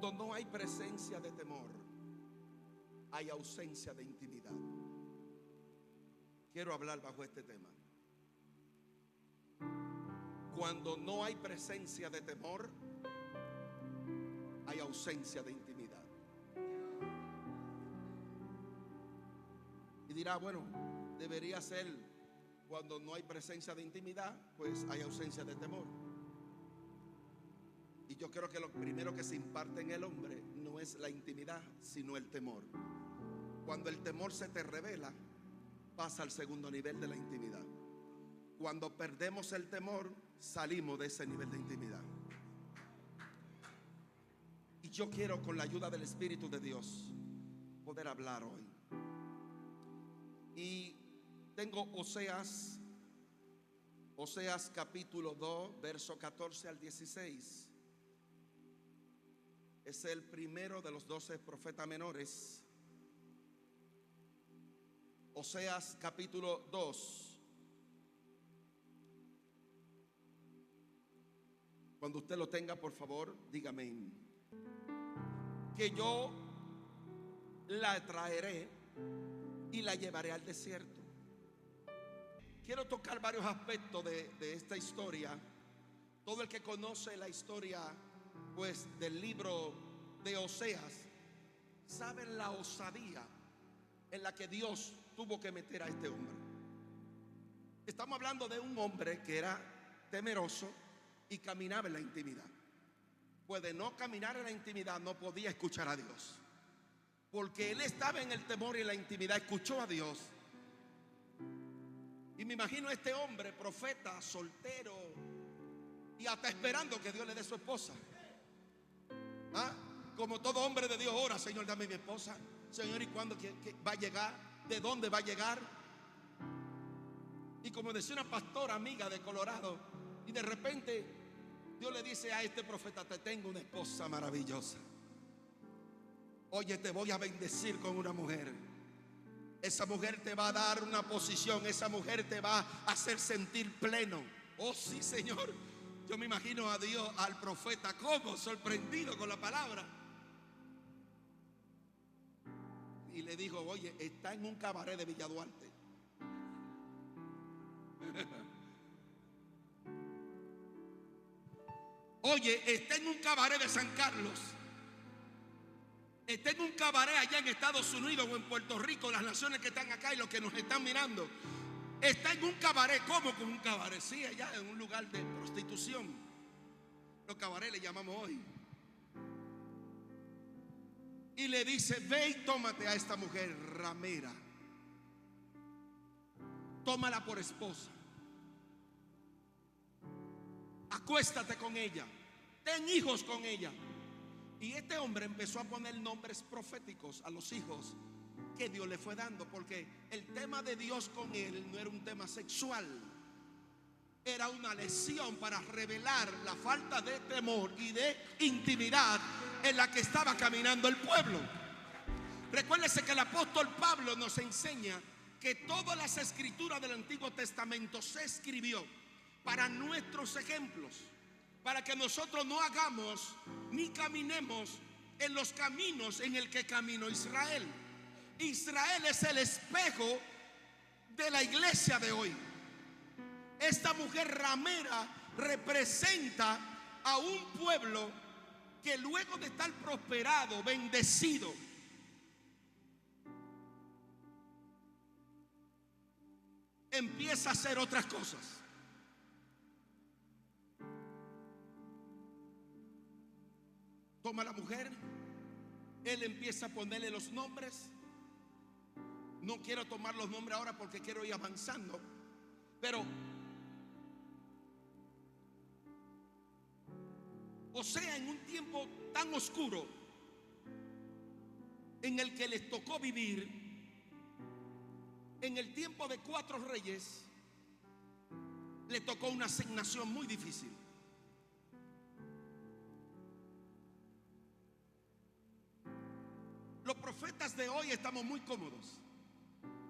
Cuando no hay presencia de temor, hay ausencia de intimidad. Quiero hablar bajo este tema. Cuando no hay presencia de temor, hay ausencia de intimidad. Y dirá, bueno, debería ser cuando no hay presencia de intimidad, pues hay ausencia de temor. Y yo creo que lo primero que se imparte en el hombre no es la intimidad, sino el temor. Cuando el temor se te revela, pasa al segundo nivel de la intimidad. Cuando perdemos el temor, salimos de ese nivel de intimidad. Y yo quiero, con la ayuda del Espíritu de Dios, poder hablar hoy. Y tengo Oseas capítulo 2, verso 14 al 16. Es el primero de los 12 profetas menores. Oseas capítulo 2. Cuando usted lo tenga, por favor, dígame. Que yo la traeré y la llevaré al desierto. Quiero tocar varios aspectos de esta historia. Todo el que conoce la historia, pues, del libro de Oseas, sabe la osadía en la que Dios tuvo que meter a este hombre. Estamos hablando de un hombre que era temeroso y caminaba en la intimidad. Pues de no caminar en la intimidad no podía escuchar a Dios, porque él estaba en el temor y en la intimidad, escuchó a Dios. Y me imagino a este hombre, profeta, soltero, y hasta esperando que Dios le dé su esposa. Como todo hombre de Dios ora: Señor, dame mi esposa. Señor, ¿y cuándo que va a llegar? ¿De dónde va a llegar? Y como decía una pastora amiga de Colorado, y de repente Dios le dice a este profeta: te tengo una esposa maravillosa. Oye, te voy a bendecir con una mujer. Esa mujer te va a dar una posición. Esa mujer te va a hacer sentir pleno. Oh sí, Señor. Yo me imagino a Dios, al profeta, como sorprendido con la palabra. Y le dijo: oye, está en un cabaret de Villa Duarte. Oye, está en un cabaret de San Carlos. Está en un cabaret allá en Estados Unidos o en Puerto Rico, las naciones que están acá y los que nos están mirando. Está en un cabaret. ¿Cómo con un cabaret? Sí, allá en un lugar de prostitución. Los cabarets le llamamos hoy. Y le dice: ve y tómate a esta mujer ramera. Tómala por esposa. Acuéstate con ella. Ten hijos con ella. Y este hombre empezó a poner nombres proféticos a los hijos que Dios le fue dando, porque el tema de Dios con él no era un tema sexual. Era una lección para revelar la falta de temor y de intimidad en la que estaba caminando el pueblo. Recuérdese que el apóstol Pablo nos enseña que todas las escrituras del Antiguo Testamento se escribió para nuestros ejemplos, para que nosotros no hagamos ni caminemos en los caminos en el que caminó Israel. Israel es el espejo de la iglesia de hoy. Esta mujer ramera representa a un pueblo que luego de estar prosperado, bendecido, empieza a hacer otras cosas. Toma a la mujer, él empieza a ponerle los nombres. No quiero tomar los nombres ahora porque quiero ir avanzando, pero o sea, en un tiempo tan oscuro en el que les tocó vivir, en el tiempo de 4 reyes, le tocó una asignación muy difícil. Los profetas de hoy estamos muy cómodos.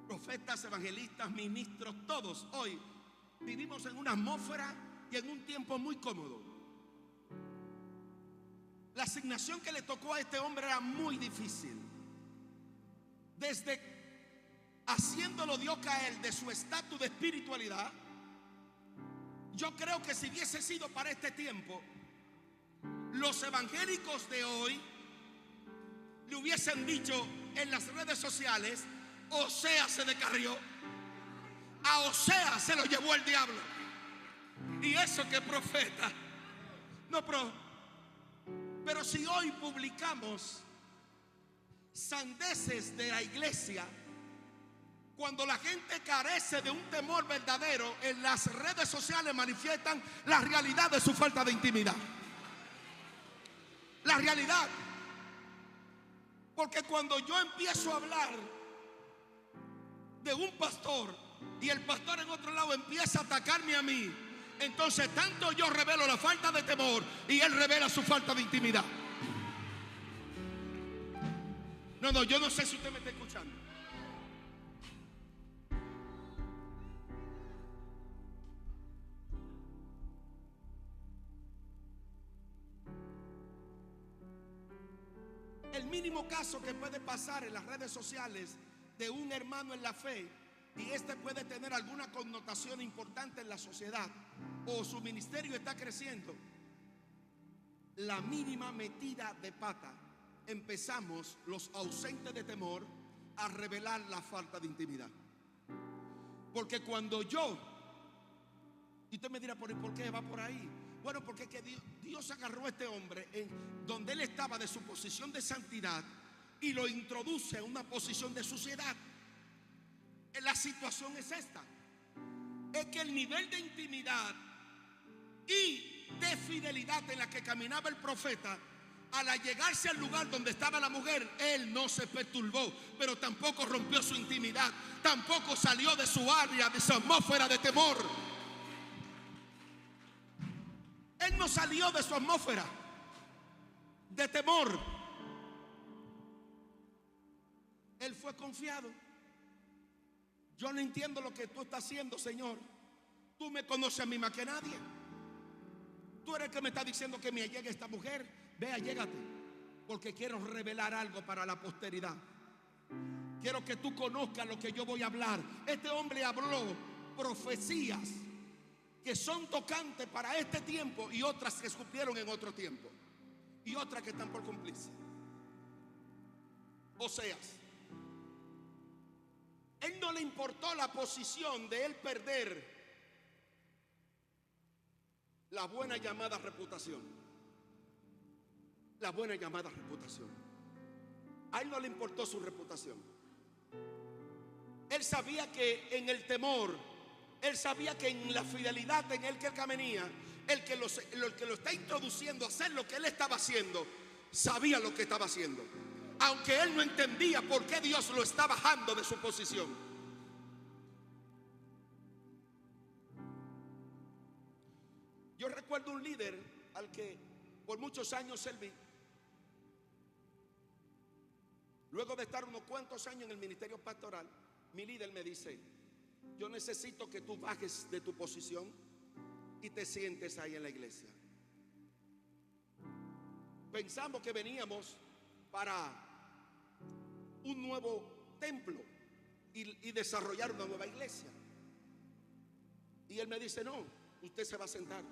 Profetas, evangelistas, ministros, todos hoy vivimos en una atmósfera y en un tiempo muy cómodo. La asignación que le tocó a este hombre era muy difícil. Desde haciéndolo Dios caer de su estatus de espiritualidad. Yo creo que si hubiese sido para este tiempo, los evangélicos de hoy le hubiesen dicho en las redes sociales: Osea se descarrió, a Osea se lo llevó el diablo. Y eso que profeta. No, pero si hoy publicamos sandeces de la iglesia, cuando la gente carece de un temor verdadero, en las redes sociales manifiestan la realidad de su falta de intimidad. La realidad. Porque cuando yo empiezo a hablar de un pastor y el pastor en otro lado empieza a atacarme a mí, entonces tanto yo revelo la falta de temor y él revela su falta de intimidad. No, yo no sé si usted me está escuchando. El mínimo caso que puede pasar en las redes sociales de un hermano en la fe, y este puede tener alguna connotación importante en la sociedad, o su ministerio está creciendo, la mínima metida de pata, empezamos los ausentes de temor a revelar la falta de intimidad. Porque cuando y usted me dirá: ¿por qué va por ahí? Bueno, porque que Dios agarró a este hombre en donde él estaba de su posición de santidad y lo introduce a una posición de suciedad. La situación es esta: es que el nivel de intimidad y de fidelidad en la que caminaba el profeta, al llegarse al lugar donde estaba la mujer, él no se perturbó, pero tampoco rompió su intimidad, tampoco salió de su área, de su atmósfera de temor. Él no salió de su atmósfera de temor. Él fue confiado. Yo no entiendo lo que tú estás haciendo, Señor. Tú me conoces a mí más que nadie. Tú eres el que me está diciendo que me allegue esta mujer. Ve, allégate, porque quiero revelar algo para la posteridad. Quiero que tú conozcas lo que yo voy a hablar. Este hombre habló profecías que son tocantes para este tiempo y otras que escupieron en otro tiempo y otras que están por cumplirse. Oseas, él no le importó la posición de él perder la buena llamada reputación. La buena llamada reputación. A él no le importó su reputación. Él sabía que en el temor, él sabía que en la fidelidad en el que él caminaba, el que lo está introduciendo a hacer lo que él estaba haciendo, sabía lo que estaba haciendo. Aunque él no entendía por qué Dios lo está bajando de su posición. Yo recuerdo un líder al que por muchos años serví. Luego de estar unos cuantos años en el ministerio pastoral, mi líder me dice: yo necesito que tú bajes de tu posición y te sientes ahí en la iglesia. Pensamos que veníamos para un nuevo templo y desarrollar una nueva iglesia. Y él me dice: no, usted se va a sentar.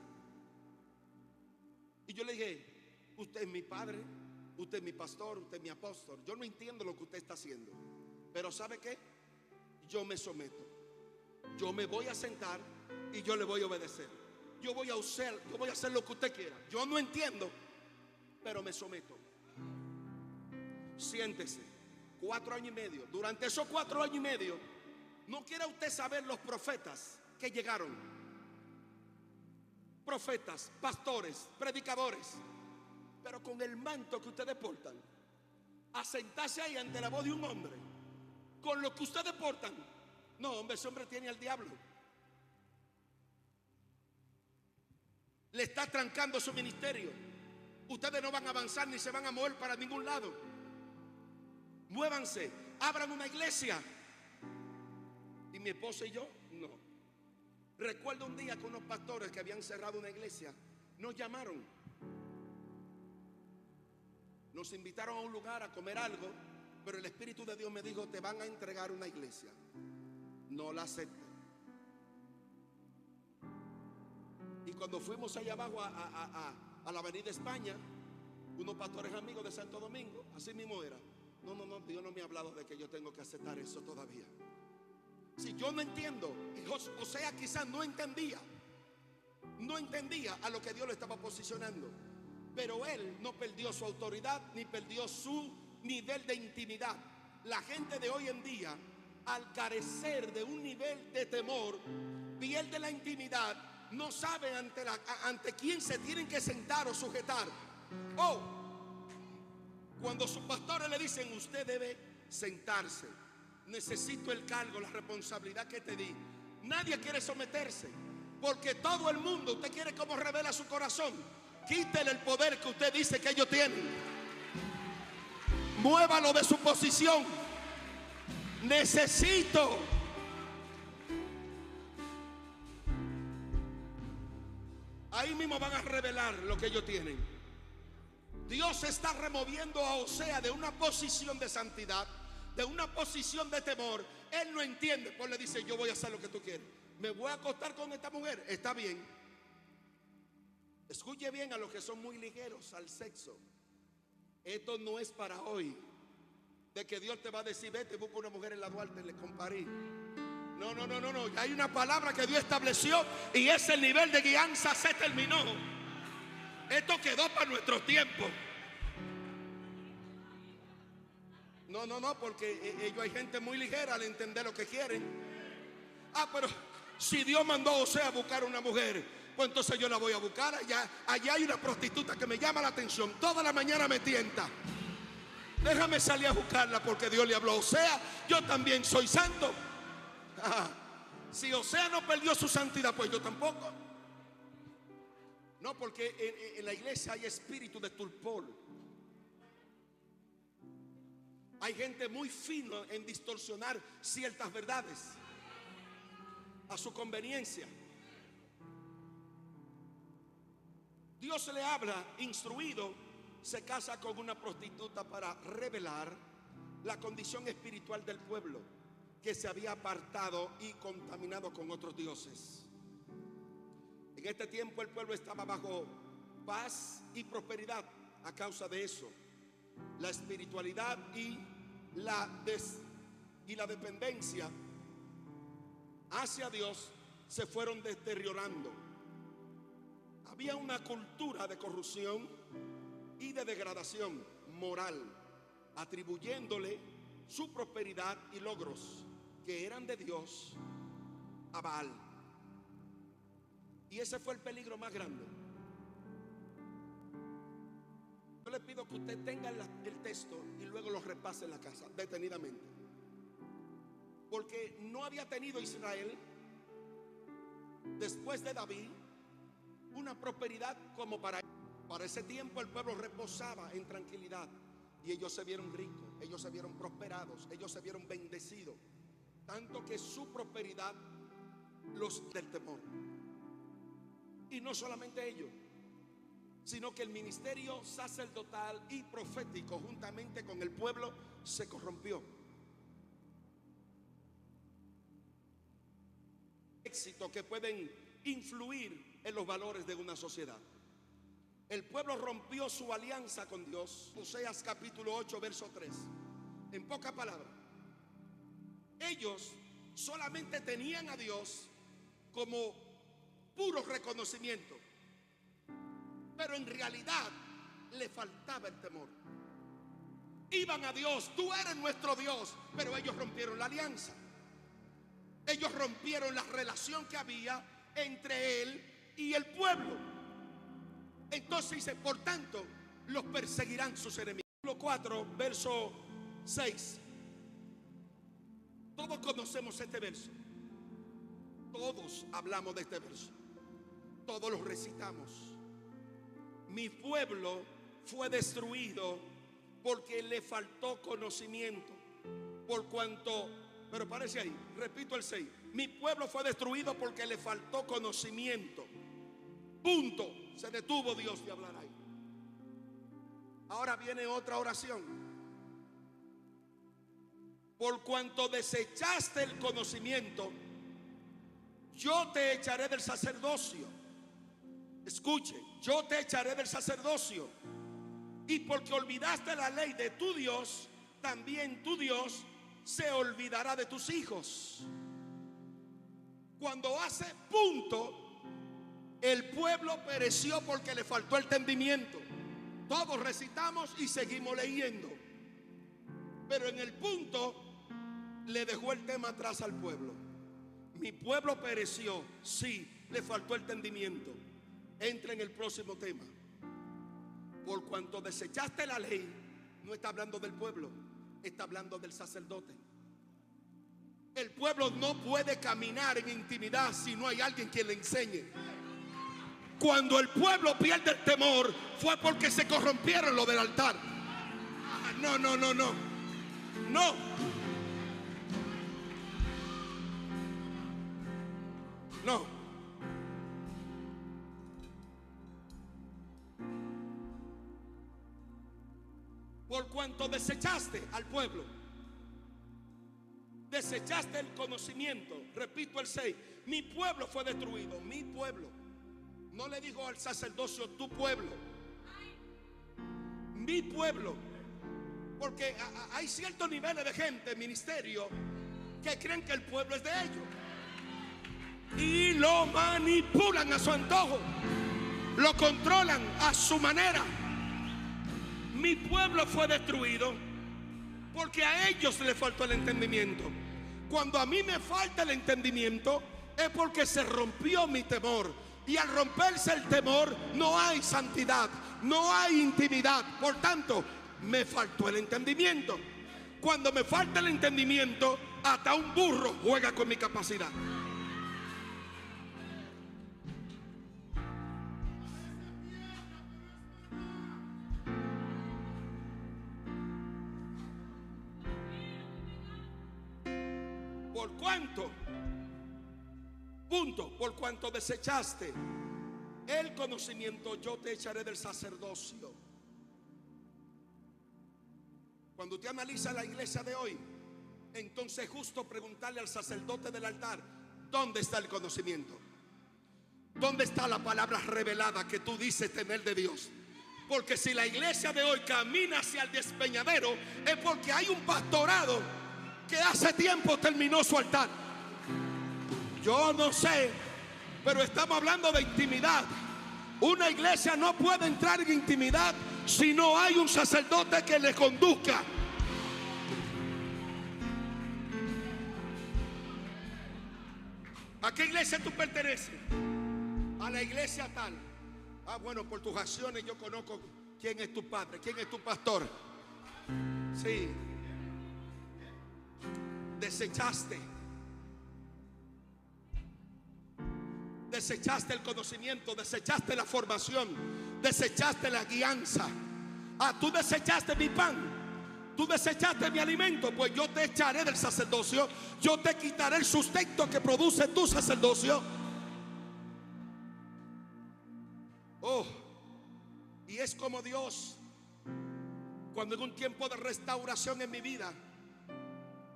Y yo le dije: usted es mi padre, usted es mi pastor, usted es mi apóstol. Yo no entiendo lo que usted está haciendo, pero ¿sabe qué? Yo me someto. Yo me voy a sentar y yo le voy a obedecer. Yo voy a hacer lo que usted quiera. Yo no entiendo, pero me someto. Siéntese. 4 años y medio. Durante esos 4 años y medio, no quiera usted saber los profetas que llegaron. Profetas, pastores, predicadores, pero con el manto que ustedes portan, a sentarse ahí ante la voz de un hombre, con lo que ustedes portan. No, hombre, ese hombre tiene al diablo. Le está trancando su ministerio. Ustedes no van a avanzar ni se van a mover para ningún lado. Muévanse, abran una iglesia. Y mi esposa y yo, no. Recuerdo un día que unos pastores que habían cerrado una iglesia nos llamaron Nos invitaron a un lugar a comer algo, pero el Espíritu de Dios me dijo: te van a entregar una iglesia. No la acepté. Y cuando fuimos allá abajo a la avenida España, unos pastores amigos de Santo Domingo, así mismo era: no, Dios no me ha hablado de que yo tengo que aceptar eso todavía. Si yo no entiendo, o sea, quizás no entendía a lo que Dios le estaba posicionando, pero él no perdió su autoridad ni perdió su nivel de intimidad. La gente de hoy en día, al carecer de un nivel de temor, pierde la intimidad, no saben ante quién se tienen que sentar o sujetar. Cuando sus pastores le dicen: usted debe sentarse, necesito el cargo, la responsabilidad que te di, nadie quiere someterse, porque todo el mundo, usted quiere como revela su corazón. Quítele el poder que usted dice que ellos tienen, muévalo de su posición. Necesito. Ahí mismo van a revelar lo que ellos tienen. Dios está removiendo a Osea de una posición de santidad, de una posición de temor. Él no entiende, pues le dice: yo voy a hacer lo que tú quieres. Me voy a acostar con esta mujer, está bien. Escuche bien a los que son muy ligeros al sexo. Esto no es para hoy, de que Dios te va a decir: vete, busca una mujer en la Duarte, le comparé. No. Hay una palabra que Dios estableció y ese nivel de guianza se terminó. Esto quedó para nuestros tiempos. No, porque ellos, hay gente muy ligera al entender lo que quieren. Pero si Dios mandó a Osea a buscar una mujer, pues entonces yo la voy a buscar. Allá hay una prostituta que me llama la atención, toda la mañana me tienta. Déjame salir a buscarla, porque Dios le habló a Osea: yo también soy santo. Si Osea no perdió su santidad, pues yo tampoco. No, porque en la iglesia hay espíritu de torpor. Hay gente muy fina en distorsionar ciertas verdades a su conveniencia. Dios le habla instruido, se casa con una prostituta para revelar la condición espiritual del pueblo, que se había apartado y contaminado con otros dioses. En este tiempo el pueblo estaba bajo paz y prosperidad a causa de eso. La espiritualidad y la dependencia hacia Dios se fueron deteriorando. Había una cultura de corrupción y de degradación moral, atribuyéndole su prosperidad y logros, que eran de Dios, a Baal. Y ese fue el peligro más grande. Yo le pido que usted tenga el texto y luego lo repase en la casa detenidamente, porque no había tenido Israel después de David una prosperidad como para ese tiempo. El pueblo reposaba en tranquilidad y ellos se vieron ricos, ellos se vieron prosperados, ellos se vieron bendecidos, tanto que su prosperidad los del temor. Y no solamente ellos, sino que el ministerio sacerdotal y profético juntamente con el pueblo se corrompió. Éxito que pueden influir en los valores de una sociedad. El pueblo rompió su alianza con Dios. Oseas capítulo 8 verso 3. En pocas palabras, ellos solamente tenían a Dios como puro reconocimiento, pero en realidad le faltaba el temor. Iban a Dios: tú eres nuestro Dios, pero ellos rompieron la alianza. Ellos rompieron la relación que había entre él y el pueblo. Entonces dice: por tanto los perseguirán sus enemigos. Capítulo 4 verso 6. Todos conocemos este verso, todos hablamos de este verso, todos lo recitamos. Mi pueblo fue destruido porque le faltó conocimiento, por cuanto, pero parece ahí, repito el 6. Mi pueblo fue destruido porque le faltó conocimiento. Punto. Se detuvo Dios de hablar ahí. Ahora viene otra oración. Por cuanto desechaste el conocimiento, yo te echaré del sacerdocio. Escuche, yo te echaré del sacerdocio. Y porque olvidaste la ley de tu Dios, también tu Dios se olvidará de tus hijos. Cuando hace punto, el pueblo pereció porque le faltó el entendimiento. Todos recitamos y seguimos leyendo, pero en el punto le dejó el tema atrás al pueblo. Mi pueblo pereció, sí, le faltó el entendimiento. Entra en el próximo tema. Por cuanto desechaste la ley, no está hablando del pueblo, está hablando del sacerdote. El pueblo no puede caminar en intimidad si no hay alguien quien le enseñe. Cuando el pueblo pierde el temor, fue porque se corrompieron lo del altar. No. Por cuanto desechaste al pueblo, desechaste el conocimiento. Repito el 6. Mi pueblo fue destruido. Mi pueblo. No le dijo al sacerdocio tu pueblo. Mi pueblo. Porque hay ciertos niveles de gente, ministerio, que creen que el pueblo es de ellos y lo manipulan a su antojo, lo controlan a su manera. Mi pueblo fue destruido porque a ellos les faltó el entendimiento. Cuando a mí me falta el entendimiento, es porque se rompió mi temor. Y al romperse el temor, no hay santidad, no hay intimidad. Por tanto, me faltó el entendimiento. Cuando me falta el entendimiento, hasta un burro juega con mi capacidad. ¿Por cuánto? Punto. Por cuanto desechaste el conocimiento, yo te echaré del sacerdocio. Cuando usted analiza la iglesia de hoy, entonces es justo preguntarle al sacerdote del altar: ¿dónde está el conocimiento? ¿Dónde está la palabra revelada que tú dices tener de Dios? Porque si la iglesia de hoy camina hacia el despeñadero, es porque hay un pastorado que hace tiempo terminó su altar. Yo no sé, pero estamos hablando de intimidad. Una iglesia no puede entrar en intimidad si no hay un sacerdote que le conduzca. ¿A qué iglesia tú perteneces? A la iglesia tal. Ah, bueno, por tus acciones yo conozco quién es tu padre, quién es tu pastor. Sí. Desechaste el conocimiento, desechaste la formación, desechaste la guianza. Ah, tú desechaste mi pan, tú desechaste mi alimento. Pues yo te echaré del sacerdocio, yo te quitaré el sustento que produce tu sacerdocio. Oh, y es como Dios, cuando en un tiempo de restauración en mi vida,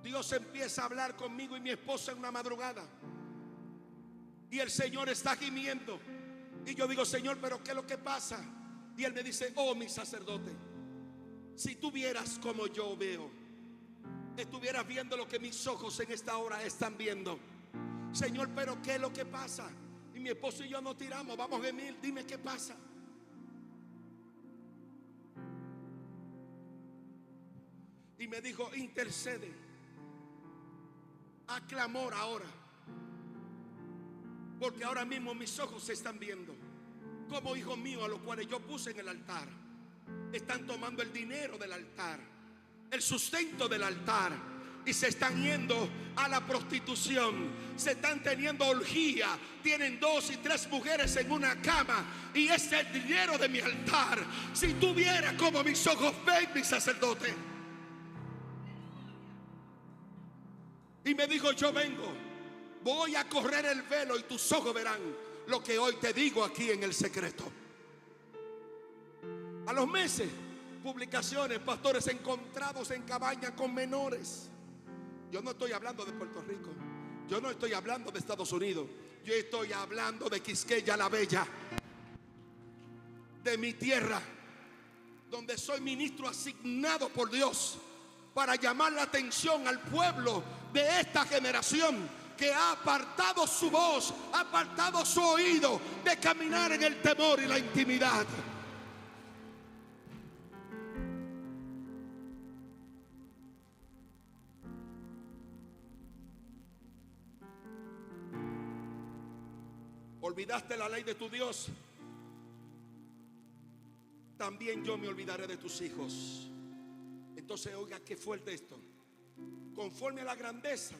Dios empieza a hablar conmigo y mi esposa en una madrugada, y el Señor está gimiendo, y yo digo: Señor, pero ¿qué es lo que pasa? Y Él me dice: oh, mi sacerdote, si tú vieras como yo veo, estuvieras viendo lo que mis ojos en esta hora están viendo. Señor, pero ¿qué es lo que pasa? Y mi esposo y yo nos tiramos: vamos a gemir, dime qué pasa. Y me dijo: intercede, a clamor ahora, porque ahora mismo mis ojos se están viendo como hijos míos, a los cuales yo puse en el altar, están tomando el dinero del altar, el sustento del altar, y se están yendo a la prostitución, se están teniendo orgía, tienen 2 y 3 mujeres en una cama, y es el dinero de mi altar. Si tú vieras como mis ojos ven, mi sacerdote. Y me dijo: yo vengo, voy a correr el velo y tus ojos verán lo que hoy te digo aquí en el secreto. A los meses publicaciones, pastores encontrados en cabaña con menores. Yo no estoy hablando de Puerto Rico, yo no estoy hablando de Estados Unidos, yo estoy hablando de Quisqueya la Bella, de mi tierra, donde soy ministro asignado por Dios para llamar la atención al pueblo de esta generación que ha apartado su voz, ha apartado su oído de caminar en el temor y la intimidad. Olvidaste la ley de tu Dios, también yo me olvidaré de tus hijos. Entonces, oiga, qué fuerte esto. Conforme a la grandeza,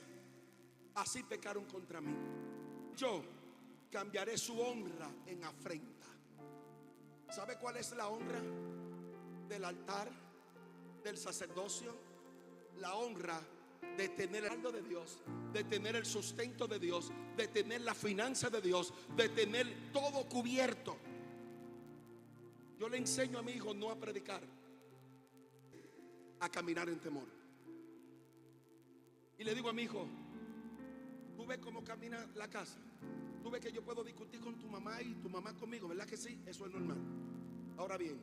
así pecaron contra mí. Yo cambiaré su honra en afrenta. ¿Sabe cuál es la honra del altar, del sacerdocio? La honra de tener el algo de Dios, de tener el sustento de Dios, de tener la finanza de Dios, de tener todo cubierto. Yo le enseño a mi hijo no a predicar, a caminar en temor. Y le digo a mi hijo: tú ves cómo camina la casa, tú ves que yo puedo discutir con tu mamá y tu mamá conmigo, ¿verdad que sí? Eso es normal. Ahora bien,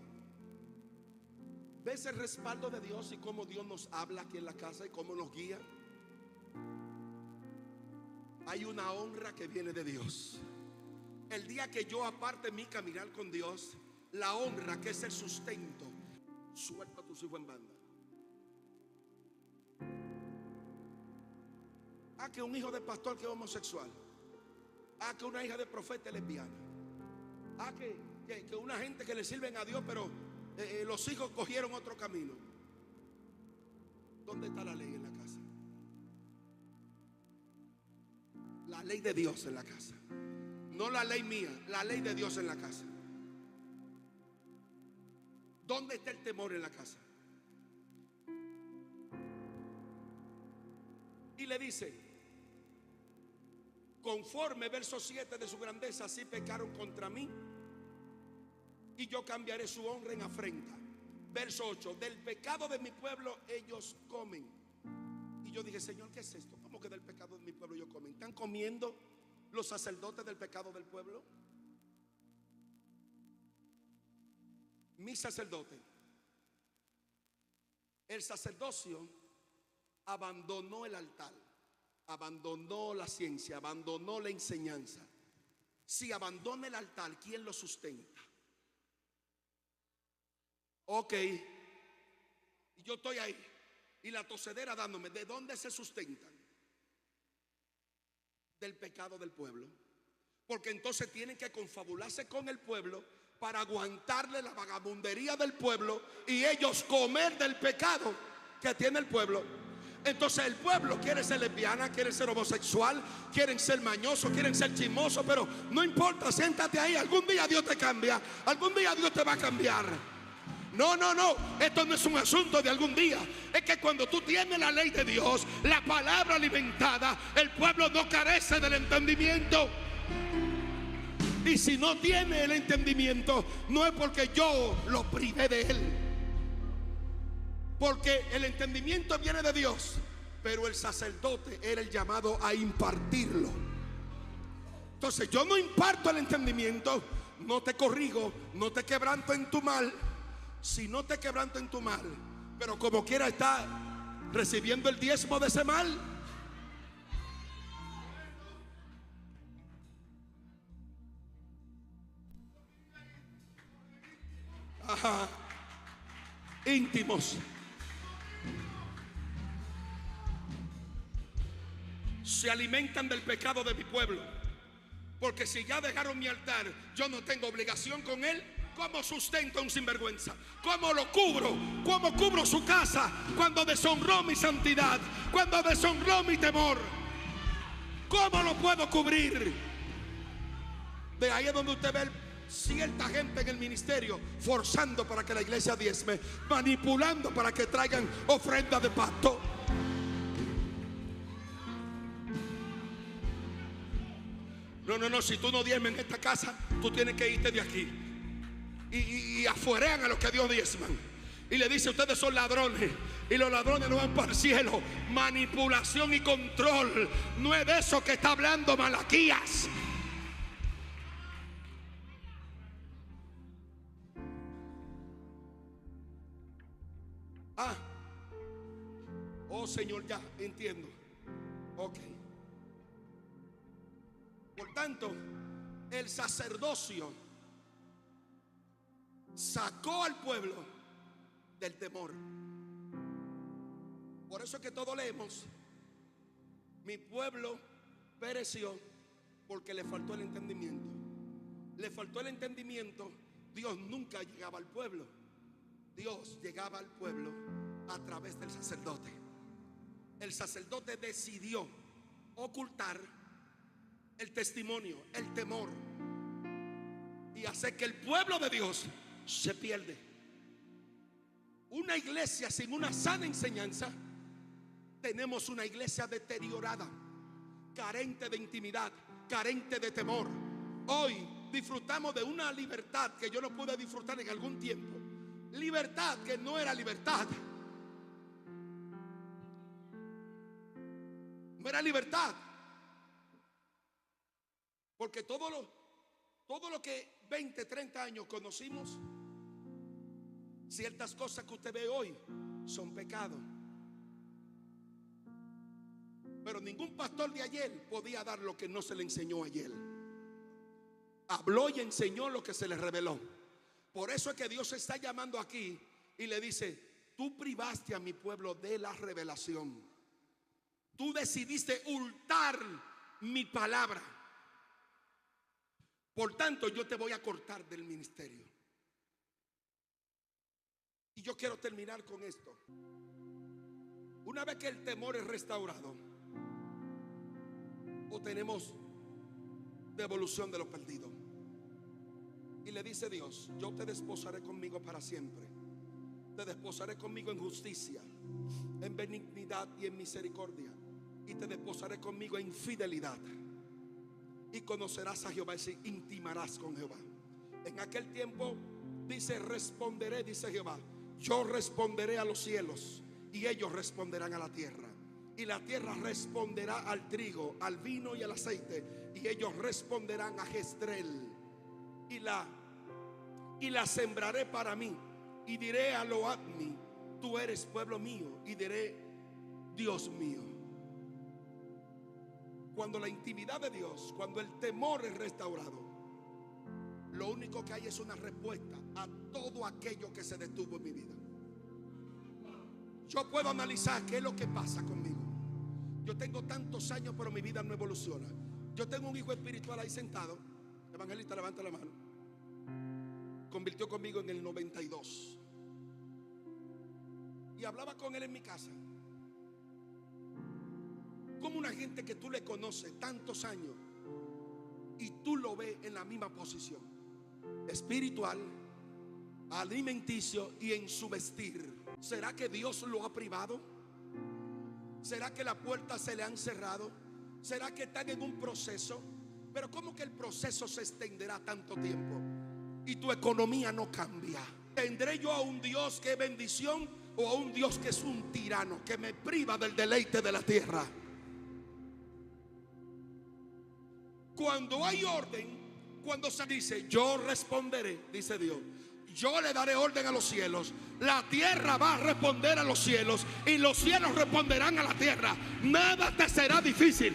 ¿ves el respaldo de Dios y cómo Dios nos habla aquí en la casa y cómo nos guía? Hay una honra que viene de Dios. El día que yo aparte mi caminar con Dios, la honra que es el sustento, suelta a tus hijos en banda. Que un hijo de pastor que es homosexual, que una hija de profeta es lesbiana, que una gente que le sirven a Dios, pero los hijos cogieron otro camino. ¿Dónde está la ley en la casa? La ley de Dios en la casa, no la ley mía, la ley de Dios en la casa. ¿Dónde está el temor en la casa? Y le dice: conforme, verso 7, de su grandeza, así pecaron contra mí, y yo cambiaré su honra en afrenta. Verso 8, del pecado de mi pueblo ellos comen. Y yo dije: Señor, ¿qué es esto? ¿Cómo que del pecado de mi pueblo ellos comen? ¿Están comiendo los sacerdotes del pecado del pueblo? Mi sacerdote, el sacerdocio abandonó el altar, abandonó la ciencia, abandonó la enseñanza. Si abandona el altar, ¿quién lo sustenta? Ok, y yo estoy ahí y la tosedera dándome. ¿De dónde se sustentan? Del pecado del pueblo. Porque entonces tienen que confabularse con el pueblo para aguantarle la vagabundería del pueblo y ellos comer del pecado que tiene el pueblo. Entonces el pueblo quiere ser lesbiana, quiere ser homosexual, quieren ser mañosos, quieren ser chismosos, pero no importa, siéntate ahí. Algún día Dios te cambia, algún día Dios te va a cambiar. No, esto no es un asunto de algún día. Es que cuando tú tienes la ley de Dios, la palabra alimentada, el pueblo no carece del entendimiento. Y si no tiene el entendimiento, no es porque yo lo privé de él, porque el entendimiento viene de Dios, pero el sacerdote era el llamado a impartirlo. Entonces yo no imparto el entendimiento, no te corrijo, no te quebranto en tu mal. Si no te quebranto en tu mal, pero como quiera está recibiendo el diezmo de ese mal. Ajá. Íntimos. Se alimentan del pecado de mi pueblo. Porque si ya dejaron mi altar, yo no tengo obligación con él. ¿Cómo sustento a un sinvergüenza? ¿Cómo lo cubro? ¿Cómo cubro su casa cuando deshonró mi santidad? Cuando deshonró mi temor. ¿Cómo lo puedo cubrir? De ahí es donde usted ve cierta gente en el ministerio forzando para que la iglesia diezme, manipulando para que traigan ofrendas de pacto. No, si tú no diezmas en esta casa, tú tienes que irte de aquí. Y afuerean a los que Dios diezman. y le dice: ustedes son ladrones, y los ladrones no van para el cielo. Manipulación y control no es de eso que está hablando Malaquías. Oh Señor, ya entiendo. Ok. Por tanto, el sacerdocio sacó al pueblo del temor. Por eso es que todos leemos: mi pueblo pereció porque le faltó el entendimiento. Le faltó el entendimiento. Dios nunca llegaba al pueblo. Dios llegaba al pueblo a través del sacerdote. El sacerdote decidió ocultar el testimonio, el temor, y hacer que el pueblo de Dios se pierde. Una iglesia sin una sana enseñanza, tenemos una iglesia deteriorada, carente de intimidad, carente de temor. Hoy disfrutamos de una libertad que yo no pude disfrutar en algún tiempo. Libertad que no era libertad. No era libertad. Porque todo lo que 20, 30 años conocimos, ciertas cosas que usted ve hoy son pecados. Pero ningún pastor de ayer podía dar lo que no se le enseñó ayer. Habló y enseñó lo que se le reveló. Por eso es que Dios está llamando aquí y le dice: tú privaste a mi pueblo de la revelación. Tú decidiste hurtar mi palabra. Por tanto, yo te voy a cortar del ministerio. Y yo quiero terminar con esto. Una vez que el temor es restaurado, obtenemos devolución de lo perdido. Y le dice Dios: yo te desposaré conmigo para siempre. Te desposaré conmigo en justicia, en benignidad y en misericordia. Y te desposaré conmigo en fidelidad. Y conocerás a Jehová, y intimarás con Jehová. En aquel tiempo dice: responderé, dice Jehová, yo responderé a los cielos, y ellos responderán a la tierra. Y la tierra responderá al trigo, al vino y al aceite, y ellos responderán a Jezreel. Y la sembraré para mí, y diré a Loadmi: tú eres pueblo mío, y diré: Dios mío. Cuando la intimidad de Dios, cuando el temor es restaurado, lo único que hay es una respuesta a todo aquello que se detuvo en mi vida. Yo puedo analizar qué es lo que pasa conmigo. Yo tengo tantos años, pero mi vida no evoluciona. Yo tengo un hijo espiritual ahí sentado. Evangelista, levanta la mano. Convirtió conmigo en el 92. Y hablaba con él en mi casa. Como una gente que tú le conoces tantos años y tú lo ves en la misma posición, espiritual, alimenticio y en su vestir. ¿Será que Dios lo ha privado? ¿Será que las puertas se le han cerrado? ¿Será que están en un proceso? Pero ¿cómo que el proceso se extenderá tanto tiempo y tu economía no cambia? ¿Tendré yo a un Dios que es bendición o a un Dios que es un tirano, que me priva del deleite de la tierra? Cuando hay orden, cuando se dice yo responderé, dice Dios, yo le daré orden a los cielos, la tierra va a responder a los cielos y los cielos responderán a la tierra. Nada te será difícil.